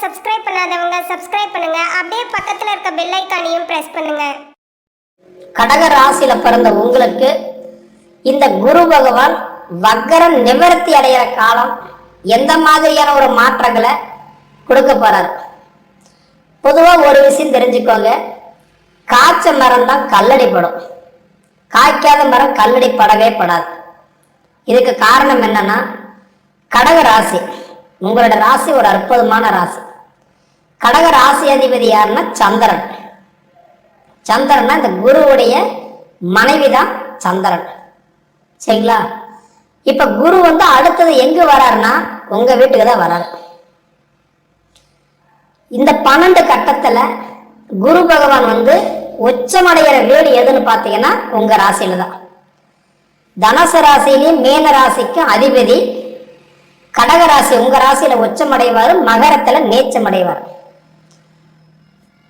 Subscribe பண்ணாதவங்க subscribe பண்ணுங்க. அப்படியே பக்கத்துல இருக்க பெல் ஐகானையும் பிரஸ் பண்ணுங்க. கடக ராசியில பிறந்த உங்களுக்கு இந்த குரு பகவான் வக்கரம் நிவர்த்தி அடைகிற காலம் எந்த மாதிரியான ஒரு மாற்றங்களை கொடுக்க போறாரு? பொதுவா ஒரு விஷயம் தெரிஞ்சுக்கோங்க, காய்ச்ச மரம் தான் கல்லடி படும், காய்க்காத மரம் கல்லடி படவே படாது. இதுக்கு காரணம் என்னன்னா, கடக ராசி உங்களோட ராசி ஒரு அற்புதமான ராசி. கடக ராசி அதிபதி யாருன்னா சந்திரன். சந்திரன்னா இந்த குருவுடைய மனைவி தான் சந்திரன், சரிங்களா? இப்ப குரு அடுத்தது எங்க வராருன்னா உங்க வீட்டுக்கு தான் வராரு. இந்த 12 கட்டத்துல குரு பகவான் உச்சமடைகிற வீடு எதுன்னு பாத்தீங்கன்னா உங்க ராசியில தான். தனுசு ராசியிலையும் மீன ராசிக்கும் அதிபதி கடக ராசி உங்க ராசியில உச்சமடைவாரு, மகரத்துல நீச்சமடைவார்.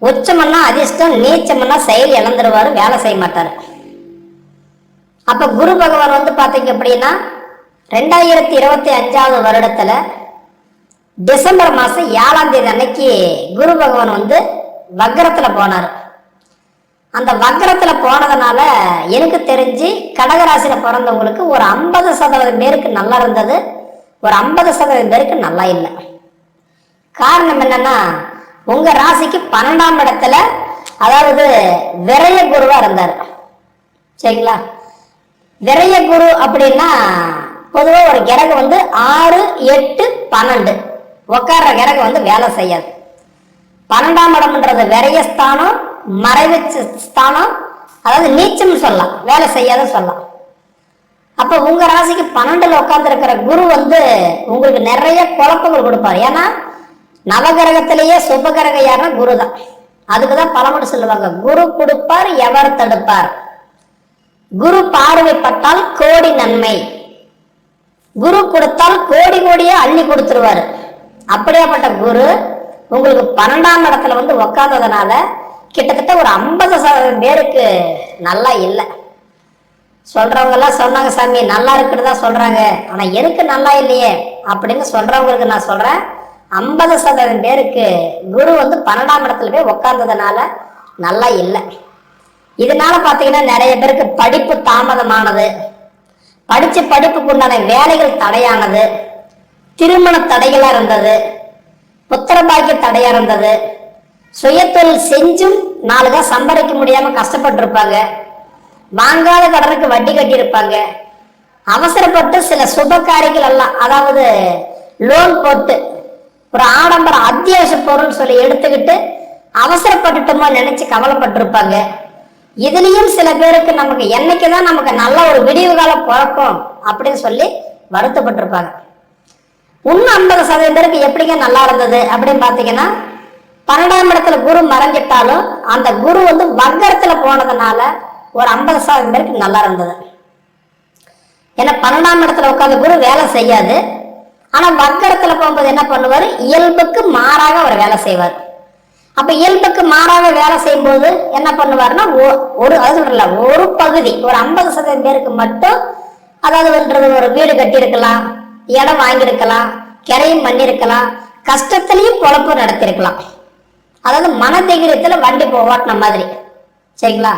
உச்சமன்னா அதிர்ஷ்டம், நீச்சமன்னா செயல் இழந்துருவாரு, வேலை செய்ய மாட்டாரு. அப்ப குரு பகவான் பாத்தீங்க அப்படின்னா 2025 வருடத்துல டிசம்பர் மாசம் 7ஆம் தேதி அன்னைக்கு குரு பகவான் வக்கரத்துல போனார். அந்த வக்கரத்துல போனதுனால எனக்கு தெரிஞ்சு கடகராசியில பிறந்தவங்களுக்கு ஒரு 50% பேருக்கு நல்லா இருந்தது, ஒரு 50% பேருக்கு நல்லா இல்லை. காரணம் என்னன்னா, உங்க ராசிக்கு 12ஆம் இடத்துல அதாவது விரய குருவா இருந்தார், சரிங்களா? விரய குரு அப்படின்னா பொதுவா ஒரு கிரகம் 6, 8, 12 உட்கார்ற கிரகம் வேலை செய்யாது. 12ஆம் இடம்ன்றது விரயஸ்தானம், மறைவு ஸ்தானம், அதாவது நீச்சம் சொல்லலாம், வேலை செய்யாத சொல்லலாம். அப்ப உங்க ராசிக்கு 12ல உட்கார்ந்து இருக்கிற குரு உங்களுக்கு நிறைய குழப்பங்கள் கொடுப்பாரு. ஏன்னா நவகிரகத்திலேயே சுபகிரகம் யாருன்னா குரு தான். அதுக்குதான் பழமொழி சொல்லுவாங்க, குரு கொடுப்பார் எவர் தடுப்பார், குரு பார்வைப்பட்டால் கோடி நன்மை, குரு கொடுத்தால் கோடி கோடியே அள்ளி கொடுத்துருவாரு. அப்படியாப்பட்ட குரு உங்களுக்கு 12ஆம் இடத்துல உட்கார்ந்ததுனால கிட்டத்தட்ட ஒரு 50% பேருக்கு நல்லா இல்லை. சொல்றவங்க எல்லாம் சொன்னாங்க, சாமி நல்லா இருக்குன்னு தான் சொல்றாங்க, ஆனா எனக்கு நல்லா இல்லையே அப்படின்னு சொல்றவங்களுக்கு நான் சொல்றேன், 50% பேருக்கு குரு 12ஆம் இடத்துல போய் உட்கார்ந்ததுனால நல்லா இல்லை. இதனால பாத்தீங்கன்னா நிறைய பேருக்கு படிப்பு தாமதமானது, படிச்ச படிப்புக்கு உண்டான வேலைகள் தடையானது, திருமண தடைகளா இருந்தது, புத்திர பாக்கிய தடையா இருந்தது, சுயத்தொழில் செஞ்சும் 4 தான் சம்பாதிக்க முடியாம கஷ்டப்பட்டு இருப்பாங்க, வாங்காத கடனுக்கு வட்டி கட்டி இருப்பாங்க, அவசரப்பட்டு சில சுப காரியங்கள் எல்லாம் அதாவது லோன் போட்டு ஒரு ஆடம்பர அத்தியாவசிய பொருள் சொல்லி எடுத்துக்கிட்டு அவசரப்பட்டுட்டோமோ நினைச்சு கவலைப்பட்டிருப்பாங்க. இதுலயும் சில பேருக்கு நமக்கு என்னைக்குதான் நமக்கு நல்ல ஒரு விடிவு காலம் பிறக்கும் அப்படின்னு சொல்லி வருத்தப்பட்டிருப்பாங்க. இன்னும் 50% பேருக்கு எப்படிங்க நல்லா இருந்தது அப்படின்னு பாத்தீங்கன்னா, 12ஆம் இடத்துல குரு மறைஞ்சிட்டாலும் அந்த குரு வக்கரத்துல போனதுனால ஒரு 50% பேருக்கு நல்லா இருந்தது. ஏன்னா 12ஆம் இடத்துல உட்காந்து குரு வேலை செய்யாது, ஆனா வக்கரத்துல போகும்போது என்ன பண்ணுவாரு, இயல்புக்கு மாறாக அவர் வேலை செய்வார். அப்ப இயல்புக்கு மாறாக வேலை செய்யும் போது என்ன பண்ணுவாருன்னா, ஒரு பகுதி ஒரு 50% பேருக்கு மட்டும், அதாவது ஒரு வீடு கட்டியிருக்கலாம், இடம் வாங்கியிருக்கலாம், கிரையும் பண்ணிருக்கலாம், கஷ்டத்திலையும் பொழப்பு நடத்திருக்கலாம், அதாவது மனதைரியத்துல வண்டி ஓட்டின மாதிரி, சரிங்களா?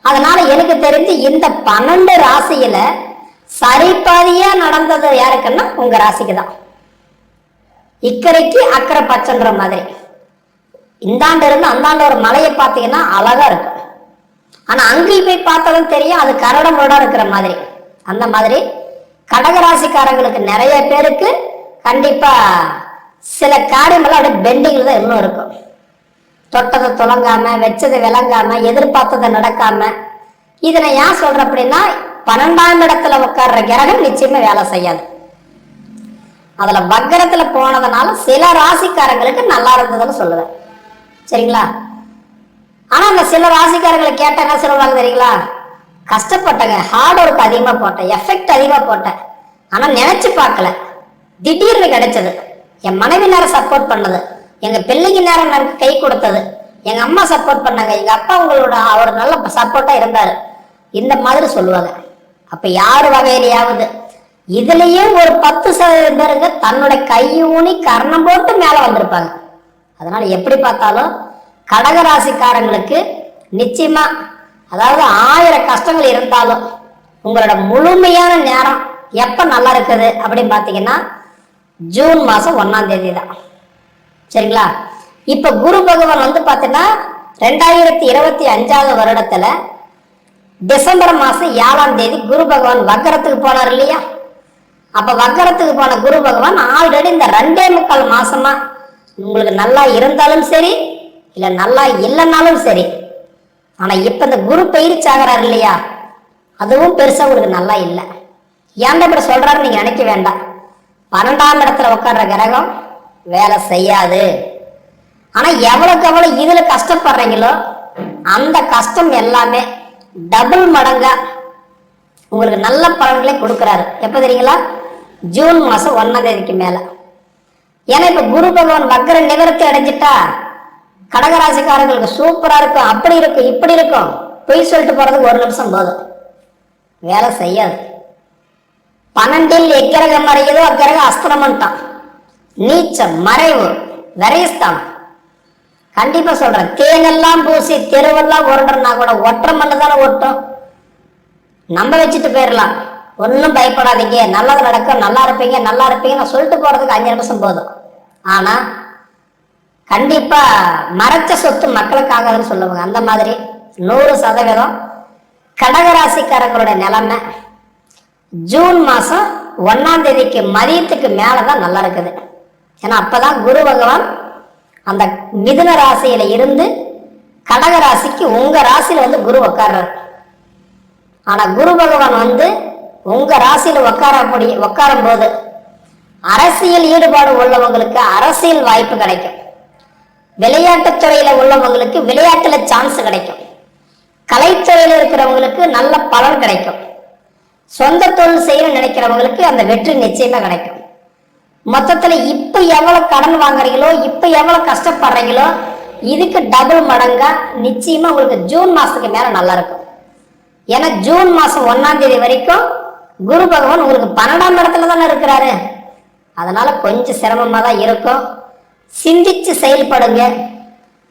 அதனால எனக்கு தெரிஞ்சு இந்த 12 ராசியில சரிபாதியா நடந்தது யாருக்குன்னா உங்க ராசிக்கு தான். இக்கரைக்கு அக்கறை பச்சைன்ற மாதிரி இந்தாண்டு இருந்து அந்தாண்ட ஒரு மலையை பார்த்தீங்கன்னா அழகா இருக்கு, ஆனா அங்கேயும் போய் பார்த்தாலும் தெரியும் அது கரடமோட இருக்கிற மாதிரி. அந்த மாதிரி கடகராசிக்காரங்களுக்கு நிறைய பேருக்கு கண்டிப்பா சில காரியமெல்லாம் அப்படியே பெண்டிங்ல தான் இன்னும் இருக்கும். தொட்டதை துளங்காம, வச்சதை விளங்காம, எதிர்பார்த்ததை நடக்காம. இதை நான் ஏன் சொல்றேன் அப்படின்னா, 12ஆம் இடத்துல உட்கார்ற கிரகம் நிச்சயமா வேலை செய்யாது. அதுல வக்கரத்துல போனதுனால சில ராசிக்காரங்களுக்கு நல்லா இருந்ததுன்னு சொல்லுவேன், சரிங்களா? ஆனா அந்த சில ராசிக்காரங்களை கேட்ட என்ன சொல்லுவாங்க தெரியுங்களா, கஷ்டப்பட்டங்க, ஹார்ட் ஒர்க் அதிகமா போட்டேன், எஃபெக்ட் அதிகமா போட்டேன், ஆனா நினைச்சு பார்க்கல, திடீர்னு கிடைச்சது, என் மனைவி நேரம் சப்போர்ட் பண்ணது, எங்க பிள்ளைங்க நேரம் எனக்கு கை கொடுத்தது, எங்க அம்மா சப்போர்ட் பண்ணாங்க, எங்க அப்பா உங்களோட அவர் நல்ல சப்போர்ட்டா இருந்தாரு, இந்த மாதிரி சொல்லுவாங்க. அப்ப யாரு வகையிலையாவது இதுலயும் ஒரு 10% பேருங்க தன்னோட கையூனி கர்ணம் போட்டு மேல வந்திருப்பாங்க. அதனால எப்படி பார்த்தாலும் கடகராசிக்காரங்களுக்கு நிச்சயமா, அதாவது 1000 கஷ்டங்கள் இருந்தாலும் உங்களோட முழுமையான நேரம் எப்ப நல்லா இருக்குது அப்படின்னு பார்த்தீங்கன்னா ஜூன் மாசம் 1ஆம் தேதி தான். சரிங்களா? இப்ப குரு பகவான் வந்து பார்த்தீங்கன்னா 2025 வருடத்துல டிசம்பர் மாசம் 7ஆம் தேதி குரு பகவான் வக்கரத்துக்கு போனார் இல்லையா? அப்ப வக்கரத்துக்கு போன குரு பகவான் ஆல்ரெடி இந்த 2.25 மாசமா உங்களுக்கு நல்லா இருந்தாலும் சரி, இல்ல நல்லா இல்லைன்னாலும் சரி, ஆனா இப்ப இந்த குரு பயிற்சி ஆகிறார் இல்லையா, அதுவும் பெருசா உங்களுக்கு நல்லா இல்லை. ஏன்டா இப்படி சொல்றாரு நீங்க நினைக்க வேண்டாம். 12ஆம் இடத்துல உட்கார்ற கிரகம் வேலை செய்யாது. ஆனா எவ்வளவுக்கு எவ்வளவு இதுல கஷ்டப்படுறீங்களோ அந்த கஷ்டம் எல்லாமே டபுள் மடங்கா உங்களுக்கு நல்ல பலன்களை கொடுக்கிறாரு. எப்ப தெரியுங்களா? ஜூன் மாசம் 1ஆம் தேதிக்கு மேல. ஏன்னா இப்ப குரு பகவான் வக்கர நிவர்த்தி அடைஞ்சிட்டா கடகராசிக்காரங்களுக்கு சூப்பரா இருக்கும். அப்படி இருக்கும், இப்படி இருக்கும். பொய் சொல்லிட்டு போறதுக்கு 1 நிமிஷம் போதும், வேலை செய்யாது. 12இல் எக்கிரகம் மறையுதோ அக்கிரகம் அஸ்திரமன்ட்டான், நீச்சம், மறைவு, விரயஸ்தானம். கண்டிப்பா சொல்றேன், தேனெல்லாம் பூசி தெருவெல்லாம் உருண்டா கூட ஒற்றை மண்ணு தானே ஒட்டும். நம்ப வச்சுட்டு போயிடலாம், ஒன்றும் பயப்படாதீங்க, நல்லது நடக்கும், நல்லா இருப்பீங்க, நல்லா இருப்பீங்கன்னு சொல்லிட்டு போறதுக்கு 5 நிமிஷம் போதும். ஆனா கண்டிப்பா மறைச்ச சொத்து மக்களுக்காகன்னு சொல்லுவாங்க. அந்த மாதிரி 100% கடகராசிக்காரங்களுடைய நிலைமை ஜூன் மாசம் 1ஆம் தேதிக்கு மதியத்துக்கு மேலதான் நல்லா இருக்குது. ஏன்னா அப்பதான் குரு பகவான் அந்த மிதுன ராசியில இருந்து கடக ராசிக்கு உங்க ராசியில வந்து குரு உட்கார்றாரு. ஆனா குரு பகவான் வந்து உங்க ராசியில உட்காரும் போது அரசியல் ஈடுபாடு உள்ளவங்களுக்கு அரசியல் வாய்ப்பு கிடைக்கும். விளையாட்டுத் துறையில உள்ளவங்களுக்கு விளையாட்டுல சான்ஸ் கிடைக்கும். கலைத்துறையில இருக்கிறவங்களுக்கு நல்ல பலன் கிடைக்கும். சொந்த தொழில் செய்ய நினைக்கிறவங்களுக்கு அந்த வெற்றி நிச்சயமா கிடைக்கும். மொத்தத்துல இப்ப எவ்வளவு கடன் வாங்குறீங்களோ, இப்ப எவ்வளவு கஷ்டப்படுறீங்களோ, இதுக்கு டபுள் மடங்கா நிச்சயமா உங்களுக்கு ஜூன் மாசத்துக்கு மேல நல்லா இருக்கும். ஏன்னா ஜூன் மாசம் 1ஆம் தேதி வரைக்கும் குரு பகவான் உங்களுக்கு 12ஆம் இடத்துல தானே இருக்கிறாரு. அதனால கொஞ்சம் சிரமமா தான் இருக்கும். சிந்திச்சு செயல்படுங்க.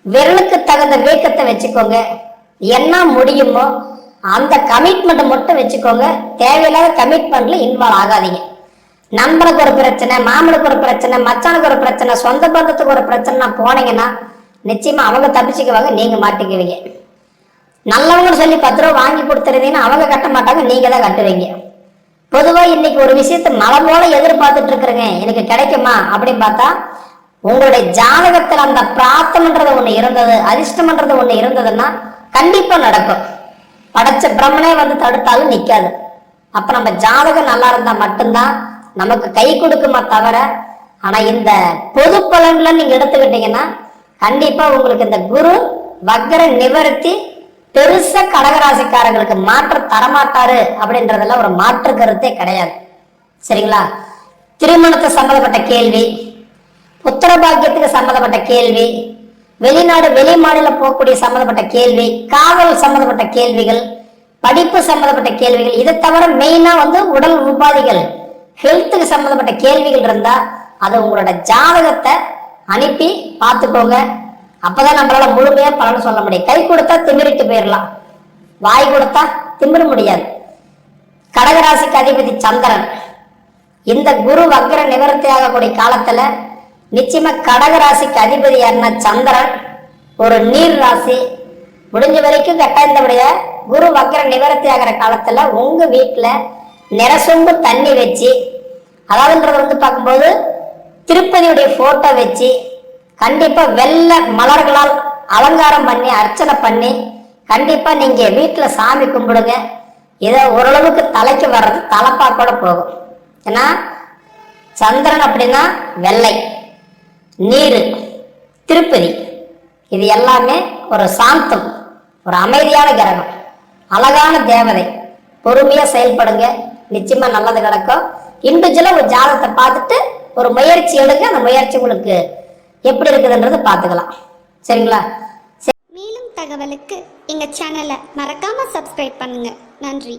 விரலுக்கு தகுந்த வேக்கத்தை வச்சுக்கோங்க. என்ன முடியுமோ அந்த கமிட்மெண்ட் மட்டும் வச்சுக்கோங்க. தேவையில்லாத கமிட்மெண்ட்ல இன்வால்வ் ஆகாதீங்க. நண்பனுக்கு ஒரு பிரச்சனை, மாமனுக்கு ஒரு பிரச்சனை, மச்சானுக்கு ஒரு பிரச்சனை, சொந்த பந்தத்துக்கு ஒரு பிரச்சனை போனீங்கன்னா நிச்சயமா அவங்க தப்பிச்சுக்குவாங்க, நீங்க மாட்டிக்குவீங்க. நல்லவங்கன்னு சொல்லி 10 ரூபா வாங்கி கொடுத்துருந்தீங்கன்னா அவங்க கட்ட மாட்டாங்க, நீங்க தான் கட்டுவீங்க. பொதுவா இன்னைக்கு ஒரு விஷயத்த மழை போல எதிர்பார்த்துட்டு இருக்கிறேங்க, எனக்கு கிடைக்குமா அப்படின்னு பார்த்தா உங்களுடைய ஜாதகத்துல அந்த பிராப்தம்ன்றது ஒண்ணு இருந்தது, அதிர்ஷ்டம்ன்றது ஒண்ணு இருந்ததுன்னா கண்டிப்பா நடக்கும். படைச்ச பிரம்மனே வந்து தடுத்தாலும் நிக்காது. அப்ப நம்ம ஜாதகம் நல்லா இருந்தா மட்டும்தான் நமக்கு கை கொடுக்குமா தவிர, ஆனா இந்த பொது பலன்ல நீங்க எடுத்துக்கிட்டீங்கன்னா கண்டிப்பா உங்களுக்கு இந்த குரு வக்கர நிவர்த்தி பெருசா கடகராசிக்காரங்களுக்கு மாற்ற தரமாட்டாரு அப்படின்றதுல ஒரு மாற்று கருத்தே கிடையாது. சரிங்களா? திருமணத்தை சம்பந்தப்பட்ட கேள்வி, புத்திர பாக்கியத்துக்கு சம்பந்தப்பட்ட கேள்வி, வெளிநாடு வெளி மாநிலம் போகக்கூடிய சம்பந்தப்பட்ட கேள்வி, காதல் சம்பந்தப்பட்ட கேள்விகள், படிப்பு சம்பந்தப்பட்ட கேள்விகள், இதை தவிர மெயினா வந்து உடல் உபாதிகள், ஹெல்த்துக்கு சம்பந்தப்பட்ட கேள்விகள் இருந்தா அது உங்களோட ஜாதகத்தை அனுப்பி பார்த்துக்கோங்க. அப்பதான் நம்மளால முழுமையா பலன் சொல்ல முடியும். கை கொடுத்தா திமிரிட்டு போயிடலாம், வாய் கொடுத்தா திமிர முடியாது. கடகராசிக்கு அதிபதி சந்திரன் இந்த குரு வக்கர நிவர்த்தி ஆகக்கூடிய காலத்துல நிச்சயமா கடகராசிக்கு அதிபதி யாருன்னா சந்திரன் ஒரு நீர் ராசி. முடிஞ்ச வரைக்கும் கட்டாயந்தபடிய குரு வக்கர நிவர்த்தி ஆகிற காலத்துல உங்க வீட்டுல நிறசொம்பு தண்ணி வச்சு, அதாவதுன்றது வந்து பார்க்கும்போது திருப்பதியுடைய போட்டோ வச்சு கண்டிப்பா வெள்ளை மலர்களால் அலங்காரம் பண்ணி அர்ச்சனை பண்ணி கண்டிப்பா நீங்க வீட்டுல சாமி கும்பிடுங்க. இதை ஓரளவுக்கு தலைக்கு வர்றது தலைப்பா கூட போகும். ஏன்னா சந்திரன் அப்படின்னா வெள்ளை, நீர், திருப்பதி, இது எல்லாமே ஒரு சாந்தம், ஒரு அமைதியான கிரகம், அழகான தேவதை. பொறுமையா செயல்படுங்க, நிச்சயமா நல்லது நடக்கும். இண்டிவிஜுவலா ஒரு ஜாதகத்தை பார்த்துட்டு ஒரு முயற்சி எடுங்க. அந்த முயற்சி உங்களுக்கு எப்படி இருக்குதுன்றது பார்த்துக்கலாம். சரிங்களா? மேலும் தகவலுக்கு எங்க சேனலை மறக்காம சப்ஸ்கிரைப் பண்ணுங்க. நன்றி.